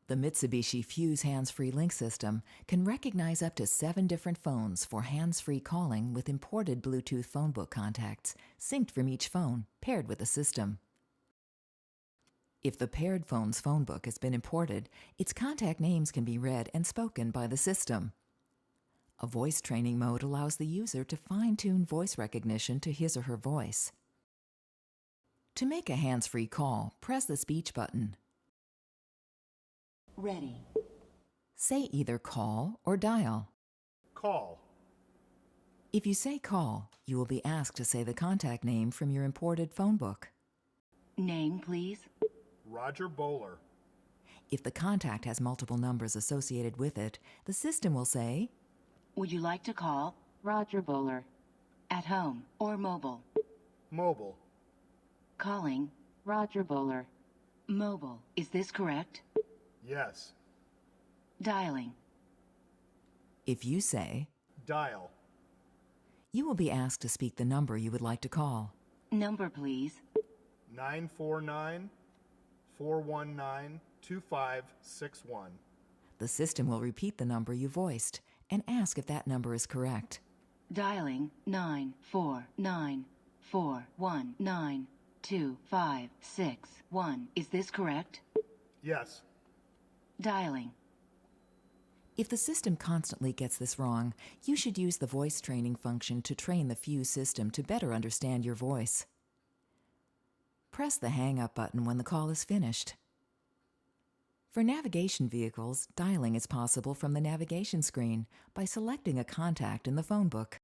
The Mitsubishi Fuse Handsfree Link system can recognize up to 7 different phones for hands-free calling with imported Bluetooth phone book contacts, synced from each phone, paired with the system. If the paired phone's phone book has been imported, its contact names can be read and spoken by the system. A voice training mode allows the user to fine-tune voice recognition to his or her voice. To make a hands-free call, press the speech button. Ready. Say either call or dial. Call. If you say call, you will be asked to say the contact name from your imported phone book. Name, please. Roger Bowler. If the contact has multiple numbers associated with it, the system will say, Would you like to call Roger Bowler at home or mobile? Mobile. Calling Roger Bowler. Mobile. Is this correct? Yes. Dialing. If you say, Dial. you will be asked to speak the number you would like to call. Number, please. 949-419-2561. The system will repeat the number you voiced and ask if that number is correct. Dialing 949-419-2561. Is this correct? Yes. Dialing. If the system constantly gets this wrong, you should use the voice training function to train the Fuse system to better understand your voice. Press the hang up button when the call is finished. For navigation vehicles, dialing is possible from the navigation screen by selecting a contact in the phone book.